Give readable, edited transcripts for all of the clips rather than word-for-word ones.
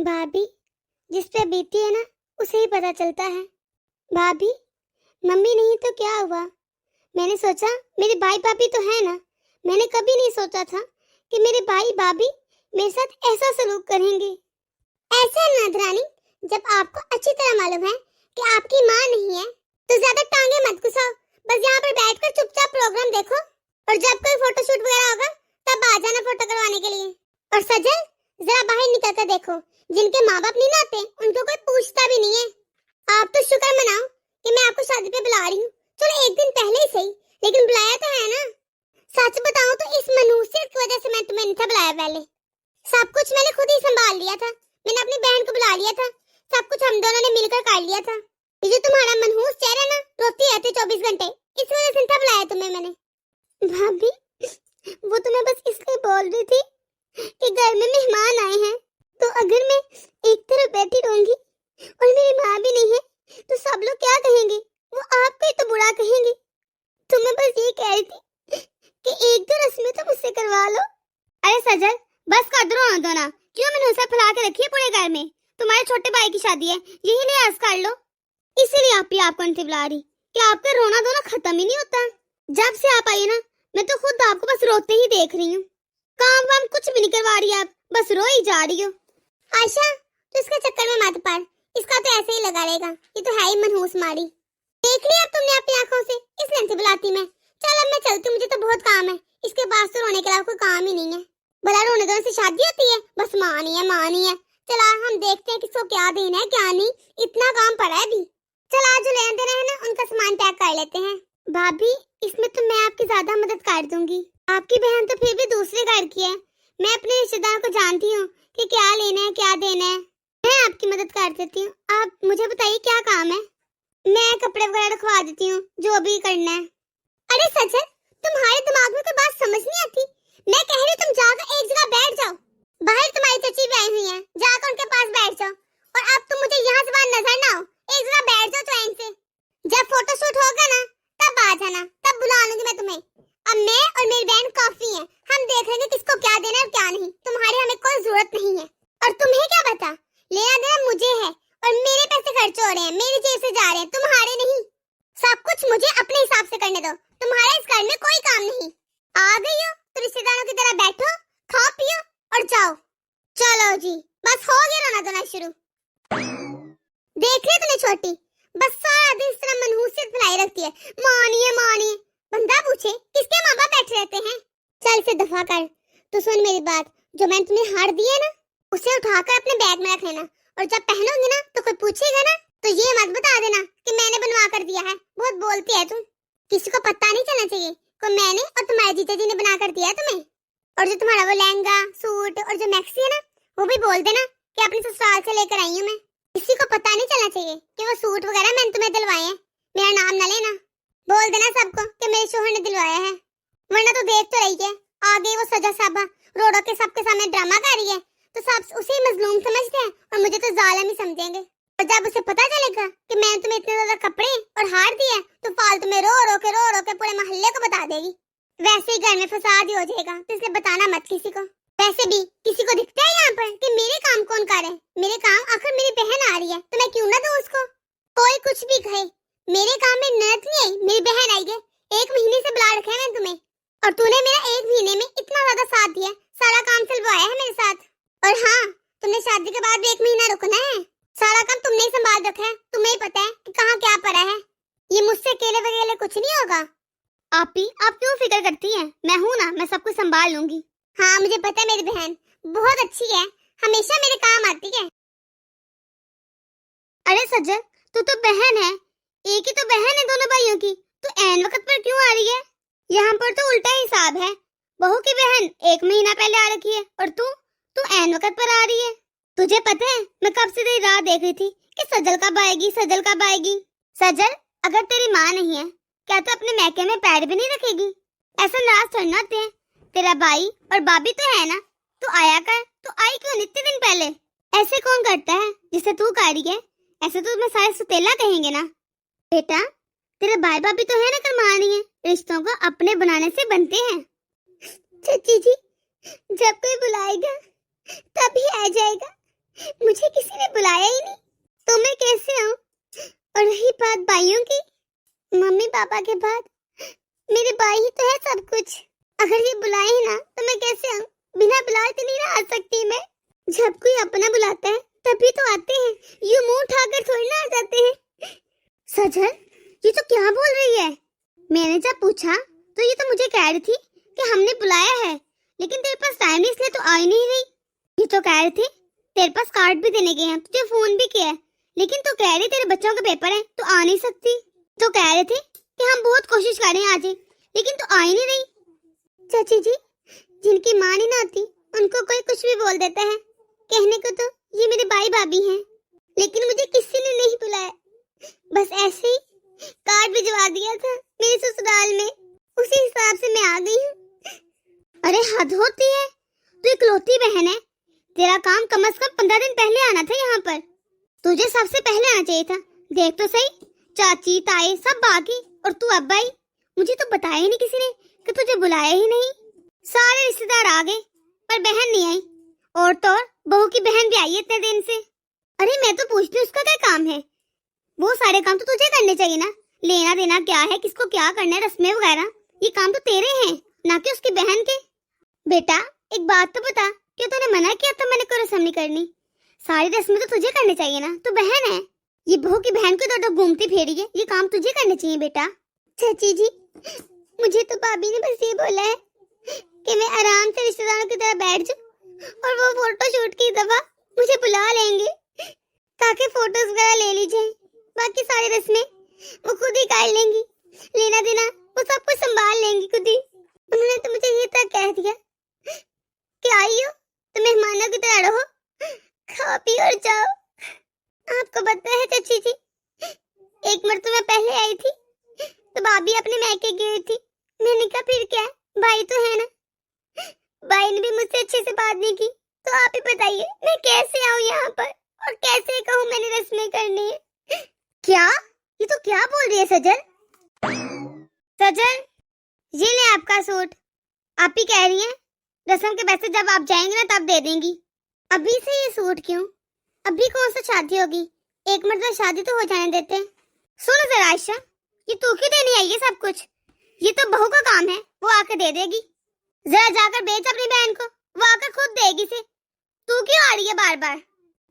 भाभी, जिस पे बीती है ना उसे ही पता चलता है। भाभी, मम्मी नहीं तो क्या हुआ। मैंने सोचा मेरे भाई भाभी तो है ना। मैंने कभी नहीं सोचा था कि मेरे भाई भाभी मेरे साथ ऐसा सलूक करेंगे। ऐसा नादरानी, जब आपको अच्छी तरह मालूम है कि आपकी माँ नहीं है तो ज्यादा टांगे मत घुसाओ। बस यहाँ पर बैठकर चुपचाप प्रोग्राम देखो और जब कोई फोटोशूट वगैरह होगा तब आ जाना फोटो करवाने के लिए। और सजल, जरा बाहर निकल कर देखो, जिनके माँ बाप नहीं ना आते उनको कोई पूछता भी नहीं है। आप तो शुक्र मनाओ कि मैं आपको शादी पे बुला रही हूँ। चलो एक दिन पहले ही सही, लेकिन बुलाया तो है ना। सच बताऊं तो इस मनहूसियत की वजह से मैं तुम्हें नहीं था बुलाया। पहले सब कुछ मैंने खुद ही संभाल लिया था। मैंने अपनी बहन को बुला लिया था, सब कुछ हम दोनों ने मिलकर कर लिया था। ये जो तुम्हारा मनहूस चेहरा ना रोती रहती 24 घंटे, इस वजह से था बुलाया तुम्हें मैंने। भाभी, वो तो मैं बस इसलिए बोल रही थी कि घर में मेहमान आए हैं, तो अगर मैं एक तरफ बैठी रहूंगी और मेरी माँ भी नहीं है तो सब लोग क्या कहेंगे? वो आपको ही तो बुरा कहेंगे। तो मैं बस ये कह रही थी कि एक दो रस्में तो मुझसे करवा लो। अरे सजल, बस कर दो रोना धोना। क्यों मनहूसा फैला के रखी है पूरे घर में? तुम्हारे छोटे भाई की शादी है, यही लिहाज कर लो। इसीलिए आप ही आपको नहीं बुला रही कि आपका रोना धोना खत्म ही नहीं होता। जब से आप आई ना, मैं तो खुद आपको बस रोते ही देख रही हूँ। काम वाम कुछ भी नहीं करवा रही आप, बस रो ही जा रही हो। आशा, तो इसके चक्कर में मत पड़, इसका तो ऐसे ही लगा रहेगा। ये तो है ही मनहूस मारी। देख लिया अब तुमने अपनी आंखों से, इसलिए नहीं बुलाती मैं। चल अब मैं चलती हूँ, मुझे तो बहुत काम है। इसके पास तो रोने के अलावा कोई काम ही नहीं है। भला रोने धोने से शादी होती है? बस माँ नहीं है, माँ नहीं है। चला हम देखते हैं किसको क्या देना है क्या नहीं। इतना काम पड़ा है अभी। चल आज जो लेने देना है ना उनका सामान पैक कर लेते हैं। भाभी, इसमें तो मैं आपकी ज्यादा मदद कर दूंगी। आपकी बहन तो फिर भी दूसरे घर की है। मैं अपने रिश्तेदार को जानती हूँ कि क्या लेना है क्या देना है। मैं आपकी मदद कर देती हूँ। आप मुझे बताइए क्या काम है, मैं कपड़े वगैरह रखवा देती हूँ, जो भी करना है। अरे सजल, तुम्हारे दिमाग में कोई बात समझ नहीं आती। मैं कह रही हूँ तुम जाकर एक जगह बैठ जाओ। बाहर तुम्हारी चाची भी आई हुई है, जाकर उनके पास बैठ जाओ। और अब तुम मुझे यहाँ से बाहर नजर ना हो, एक जगह बैठ जाओ चैन से। जब फोटो शूट होगा ना तब आ जाना, तब बुला लूंगी मैं तुम्हें। अब मैं और मेरी बहन काफी हैं, हम देख लेंगे किसको क्या देना है और क्या नहीं। तुम्हारी हमें कोई जरूरत नहीं है। और तुम्हें क्या पता, लेना देना मुझे है और मेरे पैसे खर्च हो रहे हैं, मेरी जेब से जा रहे हैं, तुम्हारे नहीं। सब कुछ मुझे अपने हिसाब से करने दो, तुम्हारे इस घर में कोई काम नहीं। आ गई हो तो रिश्तेदारों की तरह बैठो, खाओ पियो और जाओ। चलो जी, बस हो गया रोना धोना शुरू। देख लिया तूने छोटी, बस सारा दिन इस तरह मनहूसियत फैलाई रखती है। मानिए मानिए, बंदा पूछे किसके माँ बाप बैठे रहते हैं। चल फिर दफा कर। तो सुन मेरी बात, जो मैंने तुम्हें हार दी है ना उसे उठाकर अपने बैग में रख लेना। और जब पहनोगे ना तो कोई पूछेगा ना तो ये मत बता देना कि मैंने बनवा कर दिया है। बहुत बोलती है तुम, किसी को पता नहीं चलना चाहिए को मैंने और तुम्हारे जीजा जी ने बना कर दिया है तुम्हें। और जो तुम्हारा वो लहंगा सूट और जो मैक्सी है ना, वो भी बोल देना कि अपने ससुराल से लेकर आई हूँ मैं। किसी को पता नहीं चलना चाहिए कि वो सूट वगैरह मैंने तुम्हें दिलवाए हैं। मेरा नाम ना लेना, बोल देना सबको कि मेरे शोहर ने दिलवाया है। वरना तो देख तो रही है, आगे वो सजा साबा रोडों के सबके सामने ड्रामा कर रही है तो सब उसे मजलूम समझते हैं और मुझे तो जालिम ही समझेंगे। और जब उसे पता चलेगा कि मैंने तुम्हें इतने ज्यादा कपड़े और हार दिए तो फालतू में रो रो के पूरे मोहल्ले को बता देगी। वैसे ही घर में फसाद ही हो जाएगा, तो इसलिए बताना मत किसी को। वैसे भी किसी को दिखता है यहाँ पर कि मेरे काम कौन कर रहे? मेरे काम आखिर मेरी बहन आ रही है तो मैं क्यों ना दूं उसको। कोई कुछ भी कहे, मेरे काम में ननद नहीं आई, मेरी बहन आई है। 1 महीने से बुला रखा है मैंने तुम्हें और तूने मेरा 1 महीने में इतना ज्यादा साथ दिया, सारा काम सिलवाया है मेरे साथ। और हाँ, तुमने शादी के बाद भी 1 महीना रुकना है। सारा काम तुमने ही संभाल रखा है, तुम्हें ही पता है कि कहाँ क्या पड़ा है। ये मुझसे अकेले वगैरह कुछ नहीं होगा। आप क्यों फिक्र करती हैं? मैं हूँ ना, मैं सब कुछ संभाल लूंगी। हाँ मुझे पता है, मेरी बहन बहुत अच्छी है, हमेशा मेरे काम आती है। अरे सज्जन, तू तो बहन है, एक ही तो बहन है दोनों भाइयों की, तो ऐन वक्त पर क्यों आ रही है? यहाँ पर तो उल्टा हिसाब है, बहू की बहन 1 महीना पहले आ रखी है और तू ऐन वक्त पर आ रही है। तुझे पता है मैं कब से तेरी राह देख रही थी कि सजल कब आएगी, सजल कब आएगी। सजल, अगर तेरी माँ नहीं है क्या तो अपने मैके में पैर भी नहीं रखेगी? ऐसा नाराज थोड़ी होते हैं। तेरा भाई और भाभी तो है ना, तू आया कर। तो आई क्यों नित्य दिन पहले? ऐसे कौन करता है जिसे तू कर रही है? ऐसे तो मैं सारे सुतेला कहेंगे ना। बेटा, तेरे भाई भाभी तो है ना करमानी है, रिश्तों को अपने बनाने से बनते हैं। चाची जी, जब कोई बुलाएगा तभी आ जाएगा, मुझे भाइयों की? मम्मी पापा के बाद मेरे भाई ही तो है सब कुछ। अगर ये बुलाए ना तो मैं कैसे आऊं? बिना बुलाए तो नहीं ना आ सकती मैं। जब कोई अपना बुलाता है तभी तो आते हैं, यूं मुंह उठाकर थोड़ी ना आ जाते हैं। सजल, ये तो क्या बोल रही है? मैंने जब पूछा तो ये तो मुझे कह रही थी कि हमने बुलाया है, लेकिन तेरे पास टाइम नहीं इसलिए तो आ ही नहीं रही। ये तो कह रही थी तेरे पास कार्ड भी देने गए हैं, तुझे फोन भी किया है, लेकिन तो कह रही तेरे बच्चों के पेपर है तो आ नहीं सकती। तो कह रहे थे कि हम बहुत कोशिश कर रहे हैं आज, लेकिन तो आ ही नहीं रही। चाची जी, जिनकी माँ नहीं ना आती उनको कोई कुछ भी बोल देता है। कहने को तो ये मेरे भाई भाभी हैं, लेकिन मुझे किसी ने नहीं बुलाया। बस ऐसे ही कार्ड भिजवा दिया था मेरे ससुराल में, उसी हिसाब से मैं आ गई हूँ। अरे हद होती है, तू इकलौती बहन है, तेरा काम कम से कम 15 दिन पहले आना था यहाँ पर। तुझे सबसे पहले आना चाहिए था। देख तो सही, चाची ताए सब बाकी और तू अब आई। मुझे तो बताया ही नहीं किसी ने कि तुझे बुलाया ही नहीं। सारे रिश्तेदार आ गए पर बहन नहीं आई, और तो और बहू की बहन भी आई है इतने दिन से। अरे मैं तो पूछती हूँ उसका क्या काम है? वो सारे काम तो तुझे करने चाहिए ना। लेना देना क्या है, किसको क्या करना है, रस्में वगैरह, ये काम तो तेरे हैं ना कि उसकी बहन के। बेटा एक बात तो बता, क्यों तूने मना किया था मैंने कोई रस्म नहीं करनी? सारी रस्में तो तुझे करनी चाहिए ना, तू बहन है। ये बहू की बहन को तो घूमती फेरी है, ये काम तुझे करने चाहिए बेटा। चाची जी, मुझे तो भाभी ने बस ये बोला है कि मैं आराम से रिश्तेदारों की तरह बैठ जाऊं और वो फोटो शूट की दफा मुझे बुला लेंगे ताकि फोटोज वगैरह ले ली जाए। बाकी सारी रस्में वो खुद ही कर लेंगी, लेना देना वो सब कुछ संभाल लेंगी खुद ही। उन्होंने तो मुझे ये तक कह दिया कि आई हो तो मेहमानों की तरह रहो, खा पी और जाओ। आपको पता है चाची जी, एक मरतबा मैं पहले आई थी तो भाभी अपने मैके गई थी। मैंने कहा फिर क्या, भाई तो है ना। भाई ने भी मुझसे अच्छे से बात नहीं की, तो आप ही बताइए मैं कैसे आऊँ यहाँ पर और कैसे कहूँ मैंने रस्में करनी है? क्या ये तो क्या बोल रही है सजल? सजल, ये ले आपका सूट। आप ही कह रही हैं रस्म के पैसे जब आप जाएंगे ना तब दे देंगी। अभी से ये सूट क्यों? अभी कौन सा शादी होगी, एक मरतबा शादी तो हो जाने देते हैं। सुनो जरा आयशा, ये तू क्यों देनी आई है सब कुछ? ये तो बहू का काम है, वो आकर दे देगी। जरा जाकर बेच अपनी बहन को, वो आकर खुद देगी से। तू क्यों आ रही है बार बार?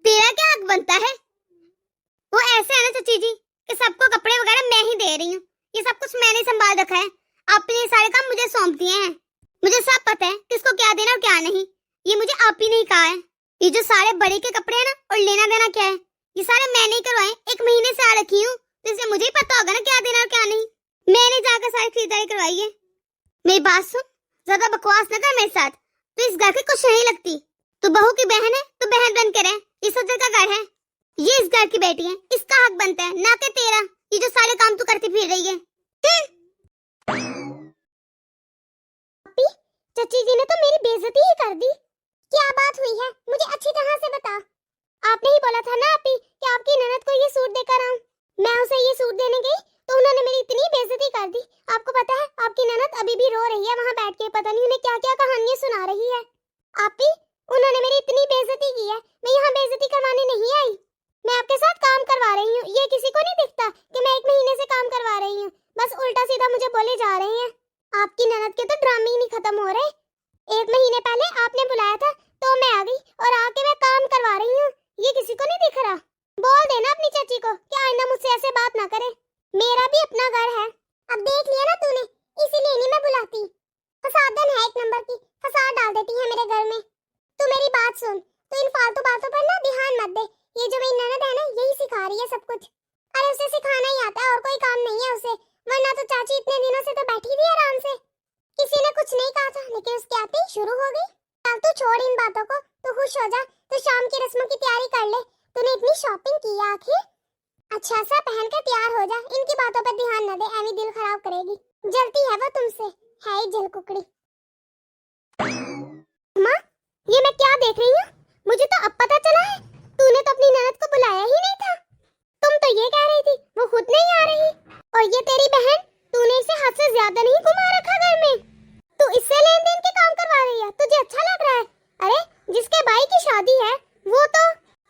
तेरा क्या हक बनता है? वो ऐसे है ना चाची जी कि सबको कपड़े वगैरह मैं ही दे रही हूँ, ये सब कुछ मैंने संभाल रखा है। आपने ये सारे काम मुझे सौंप दिए हैं, मुझे सब पता है किसको क्या देना और क्या नहीं। ये मुझे आप ही नहीं कहा है। ये जो सारे बड़े के कपड़े हैं ना और लेना देना क्या है, ये सारे मैंने ही करवाए। 1 महीने से आ रखी हूँ, तो इसलिए मुझे ही पता होगा ना क्या देना और क्या नहीं। मैंने जाकर सारी खरीदारी करवाई है। मेरी बात सुन, ज्यादा बकवास न कर मेरे साथ। तो इस घर की कुछ नहीं लगती। तो बहू की बहन है तो बहन बन कर रहे। ये सजल का घर है, ये इस घर की बेटी है, इसका हक बनता है ना कि तेरा। ये जो सारे काम तू करती फिर रही है। चाची जी ने तो मेरी बेइज्जती ही कर दी। क्या बात हुई है मुझे अच्छी तरह से बता। आपने ही बोला था ना आपी कि आपकी ननद को ये सूट देकर आऊं। मैं उसे ये सूट देने गई तो उन्होंने मेरी इतनी बेइज्जती कर दी। आपको पता है आपकी ननद अभी भी रो रही है वहाँ बैठ के, पता नहीं उन्हें क्या क्या कहानियां सुना रही है। आपी, उन्होंने मेरी इतनी बेइज्जती की है, मैं यहाँ बेइज्जती करवाने नहीं आई। मैं आपके साथ काम करवा रही हूँ, ये किसी को नहीं दिखता कि मैं 1 महीने से काम करवा रही हूँ। बस उल्टा सीधा मुझे बोले जा रहे हैं। आपकी ननद के तो ड्रामे ही नहीं खत्म हो रहे। 1 महीने पहले आपने बुलाया था तो मैं आ गई और आके मैं काम करवा रही हूँ, ये किसी को नहीं दिख रहा। बोल देना अपनी चाची को कि आईना मुझसे ऐसे बात ना करे, मेरा भी अपना घर है। अब देख लिया ना तूने, इसीलिए नहीं मैं बुलाती। फसादन है 1 नंबर की, फसाद डाल देती है मेरे घर में। तू मेरी बात सुन, तो इन फालतू बातों पर ना ध्यान मत दे। ये जो मेरी ननद है ना यही सिखा रही है सब कुछ। अरे उसे सिखाना ही आता है और कोई काम नहीं है उसे, वरना तो चाची इतने दिनों से तो बैठी थी आराम से। किसी ने कुछ नहीं कहा था लेकिन उसके आते ही शुरू हो गई। चल तू छोड़ इन बातों को, तू खुश हो जा, तो शाम की रस्मों की तैयारी कर ले। तूने इतनी शॉपिंग की है आखिर, अच्छा सा पहन कर तैयार हो जा। इनकी बातों पर ध्यान न दे, ऐवी दिल खराब करेगी। जलती है वो तुमसे, है ही जल कुकड़ी। माँ, ये मैं क्या देख रही हूँ? मुझे तो अब पता चला है, तूने तो अपनी ननद को बुलाया ही नहीं था। तुम तो ये कह रही थी वो खुद नहीं आ रही। और ये तेरी बहन, तूने इसे हद से ज्यादा नहीं घुमा रखा घर में? तू इससे लेन देन के काम करवा रही है, तुझे अच्छा लग रहा है? अरे जिसके भाई की शादी है वो तो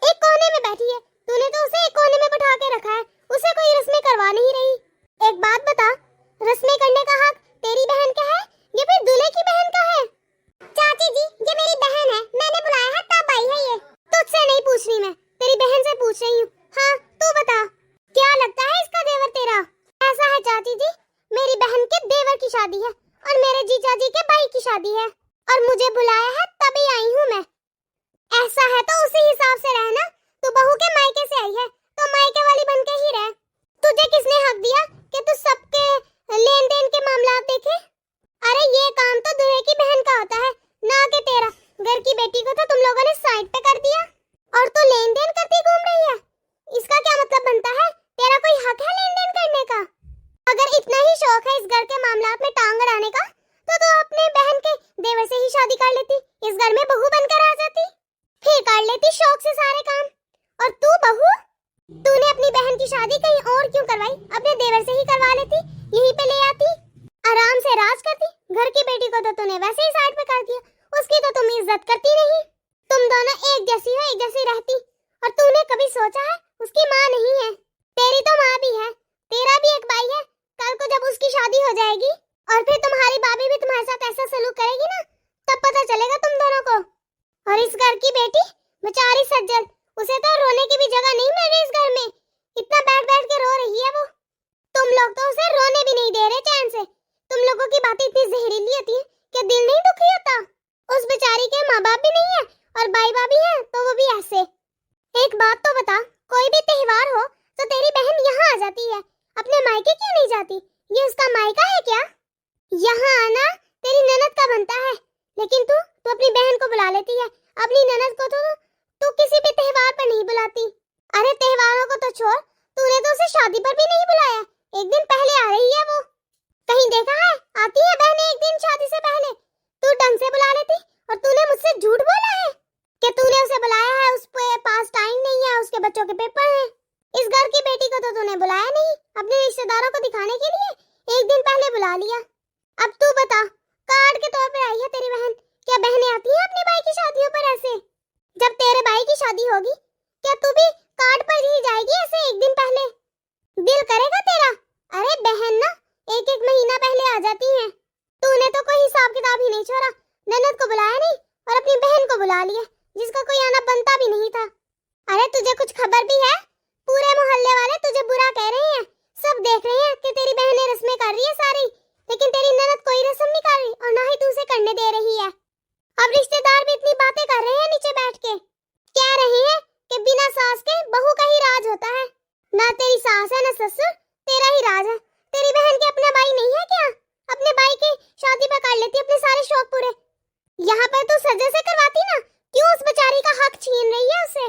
एक कोने में बैठी है, तूने तो उसे एक कोने में बैठा के रखा है, उसे कोई रस्में करवा नहीं पूछ रही हूँ। हाँ तू बता, क्या लगता है इसका देवर तेरा? ऐसा है चाची जी, मेरी बहन के देवर की शादी है और मेरे जीजा जी के भाई की शादी है और मुझे बुलाया है तभी आई हूँ मैं। ऐसा है तो उसी हिसाब से रहना। तू बहू के मायके से आई है तो मायके वाली बन के ही रह। तुझे किसने हक दिया कि तू सबके लेन देन के मामला देखे? अरे ये काम तो दूल्हे की बहन का होता है, ना कि तेरा। घर की बेटी को तो तुम लोगों ने साइड पे कर दिया और तू लेन देन करती घूम रही है। इसका क्या मतलब बनता है? तेरा कोई हक है लेन देन करने का? अगर इतना ही शौक है इस घर के मामलात में टांग अड़ाने का तो तू अपने बहन के देवर से ही शादी कर लेती, इस घर में बहू बनकर आ जाती, फिर कर लेती शौक से सारे काम। और तू बहू, तूने अपनी बहन की शादी कहीं और क्यों करवाई? अपने देवर से ही करवा लेती, यहीं पे ले आती, आराम से राज करती। घर की बेटी को तो तूने वैसे ही साइड पे कर दिया, उसकी तो तुम इज्जत करती नहीं। तुम दोनों एक जैसी हो, एक जैसी रहती। और तूने कभी सोचा है उसकी माँ नहीं है, तेरी तो माँ भी है, तेरा भी एक भाई है। कल को जब उसकी शादी हो जाएगी और फिर तुम्हारी भाभी भी तुम्हारे साथ ऐसा सलूक करेगी ना, तब पता चलेगा तुम दोनों को। और इस घर की बेटी बेचारी सज्जल, उसे तो रोने की भी जगह नहीं मिल रही इस घर में, इतना बैठ बैठ के रो रही है वो। तुम लोग तो उसे रोने भी नहीं दे रहे चैन से। तुम लोगों की बातें इतनी जहरीली होती है कि दिल नहीं दुखी होता? उस बेचारी के माँ बाप भी नहीं है और भाई भाभी है तो वो भी ऐसे। एक बात तो बता, कोई भी त्योहार हो तो तेरी बहन यहाँ आ जाती है, अपने मायके क्यों नहीं जाती? ये उसका मायका है क्या? यहाँ आना तेरी ननद का बनता है, लेकिन तू अपनी बहन को बुला लेती है, अपनी ननद को तो तू किसी भी त्योहार पर नहीं बुलाती। अरे त्योहारों को तो छोड़, तूने तो उसे शादी पर भी नहीं बुलाया, एक दिन पहले आ रही है वो। कहीं देखा है आती है बहनें एक दिन शादी से पहले? तू ढंग से बुला लेती। और तूने मुझसे झूठ बोला है कि तूने उसे बुलाया है, उसके पास टाइम नहीं है, उसके बच्चों के पेपर हैं। इस घर की बेटी को तो तूने बुलाया नहीं, अपने रिश्तेदारों को दिखाने के लिए एक दिन पहले बुला लिया। अब तू बता, कार्ड के तौर पर आई है तेरी बहन, क्या बहनें आती हैं अपने भाई की शादियों पर ऐसे? जब तेरे भाई की शादी होगी क्या तू भी कार्ड पर ही जाएगी ऐसे एक दिन पहले? दिल करेगा तेरा? अरे बहन ना एक एक महीना पहले आ जाती हैं। तूने तो कोई हिसाब किताब ही नहीं छोड़ा, ननद को बुलाया नहीं और अपनी बहन को बुला लिया, जिसका कोई आना बनता भी नहीं था। अरे तुझे कुछ खबर भी है? पूरे मोहल्ले वाले तुझे बुरा कह रहे हैं, सब देख रहे हैं कि तेरी बहनें रस्में कर रही है सारी, लेकिन तेरी ननद कोई रस्म नहीं कर रही और ना ही तू उसे करने दे रही है। अब रिश्तेदार भी इतनी बातें कर रहे हैं नीचे बैठ के, कह रहे हैं कि बिना सास के बहू का ही राज होता है। ना तेरी सास है ना ससुर, तेरा ही राज है। तेरी बहन के अपना भाई नहीं है क्या? अपने भाई की शादी पर कर लेती अपने सारे शौक पूरे। यहाँ पर तू सज्जल से करवाती ना, क्यों उस बेचारी का हक छीन रही है उसे?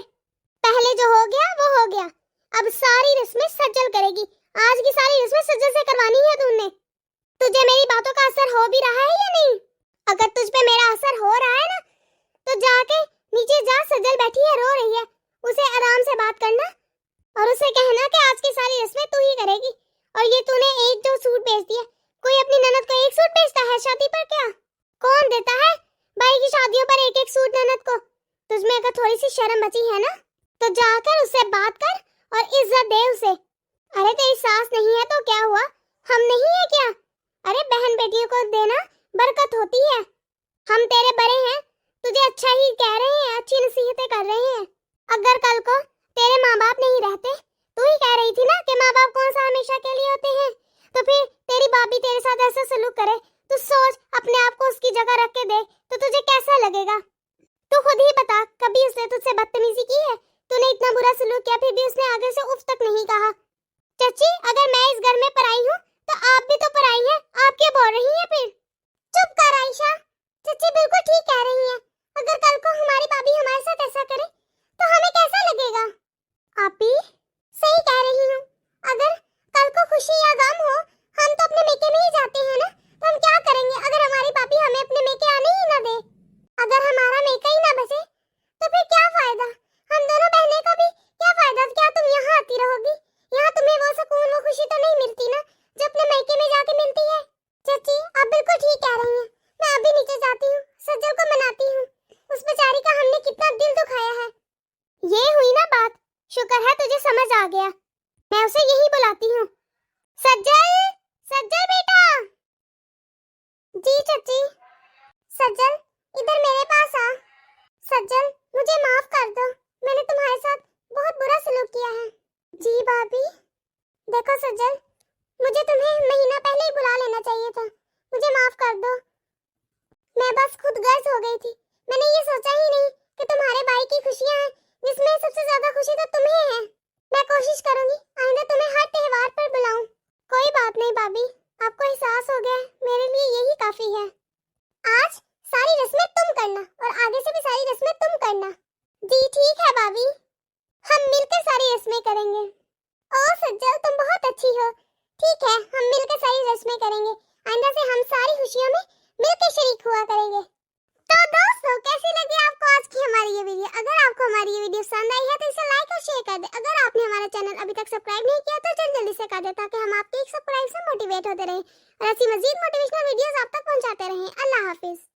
पहले जो हो गया वो हो गया, अब सारी रस्में सज्जल करेगी। आज की सारी रस्में सज्जल से करवानी है तुमने। तुझे मेरी बातों का असर हो भी रहा है या नहीं? अगर तुझ पे मेरा असर हो रहा है ना तो जाके नीचे जा, सज्जल बैठी है रो रही है, उसे आराम से बात करना और उसे कहना कि आज की सारी रस्में तू ही करेगी। और ये तूने एक जो सूट बेच दिया, कोई अपनी ननद को एक सूट बेचता है शादी पर क्या? कौन देता है भाई की शादियों पर एक एक सूट ननद को? तुझमें अगर थोड़ी सी शर्म बची है ना तो जाकर उससे बात कर और इज्जत दे उसे। अरे तेरी सास नहीं है तो क्या हुआ, हम नहीं है क्या? अरे बहन बेटियों को देना बरकत होती है। हम तेरे बड़े हैं, तुझे अच्छा ही कह रहे हैं, अच्छी नसीहतें कर रहे हैं। अगर कल को तेरे माँ बाप नहीं रहते, तू ही कह रही थी ना कि माँ बाप कौन सा हमेशा के लिए होते हैं, तो फिर तेरी भाभी तेरे साथ ऐसा सलूक करे, तू सोच, अपने आप को उसकी जगह रख के देख तो तुझे कैसा लगेगा? तू खुद ही बता, कभी उसने तुझसे बदतमीजी की है? तूने इतना बुरा सलूक किया फिर भी उसने आगे से उफ तक नहीं कहा। चाची, अगर मैं इस घर में पराई हूँ तो आप भी तो पराई हैं, आप क्या बोल रही हैं फिर? चुप कर आयशा, चाची बिल्कुल ठीक कह रही हैं। अगर कल को हमारी भाभी हमारे साथ ऐसा करे तो हमें कैसा लगेगा? आप ही सही कह रही हूँ। अगर कल को खुशी या गम हो, हम तो अपने मेके में ही जाते हैं ना, तो हम क्या करेंगे अगर हमारी भाभी हमें अपने मेके आने ही ना दे? अगर हमारा मेका ही ना बचे तो फिर क्या फायदा? हम दोनों बहनें का भी क्या फायदा? क्या तुम यहाँ आती रहोगी? यहाँ तुम्हें वो सुकून वो खुशी तो नहीं मिलती ना जो अपने मेके में जाके मिलती है। चाची आप बिल्कुल ठीक कह रही हैं, मैं अभी नीचे जाती हूँ, सज्जल को मनाती हूँ। उस बेचारी का हमने कितना दिल दुखाया है। ये हुई ना बात, शुक्र है तुझे समझ आ गया। मैं उसे यही बुलाती हूँ, सज्जल, सज्जल बेटा। जी चाची। सज्जल इधर मेरे पास आ। सज्जल मुझे माफ कर दो, मैंने तुम्हारे साथ बहुत बुरा सलूक भाभी। देखो सज्जल, मुझे तुम्हें महीना पहले ही बुला लेना चाहिए था। मुझे माफ कर दो। मैं बस खुद गर्ज हो गई थी। मैंने ये सोचा ही नहीं कि तुम्हारे भाई की खुशियां हैं, जिसमें सबसे ज्यादा खुशी तो तुम्हें है। मैं कोशिश करूंगी आइंदा तुम्हें हर त्योहार पर बुलाऊं। कोई बात नहीं भाभी, आपको एहसास हो गया है, मेरे लिए यही काफी है। आज सारी रस्में तुम करना और आगे से भी सारी रस्में तुम करना। जी ठीक है भाभी, हम मिलकर सारी रस्में करेंगे। ओ सज्जल, तुम बहुत अच्छी हो। ठीक है, हम मिलकर सारी रस्में करेंगे। आइंदा से हम सारी खुशियों में मिलकर शरीक हुआ करेंगे। तो दोस्तों, कैसी लगी आपको आज की हमारी ये वीडियो? अगर आपको हमारी ये वीडियो पसंद आई है तो इसे लाइक और शेयर कर दे। अगर आपने हमारा चैनल अभी तक सब्सक्राइब नहीं किया तो जल्दी से कर दे, ताकि हम आपके एक सब्सक्राइब से मोटिवेट होते रहें और ऐसी मजीद मोटिवेशनल वीडियोस आप तक पहुंचाते रहें। अल्लाह हाफिज।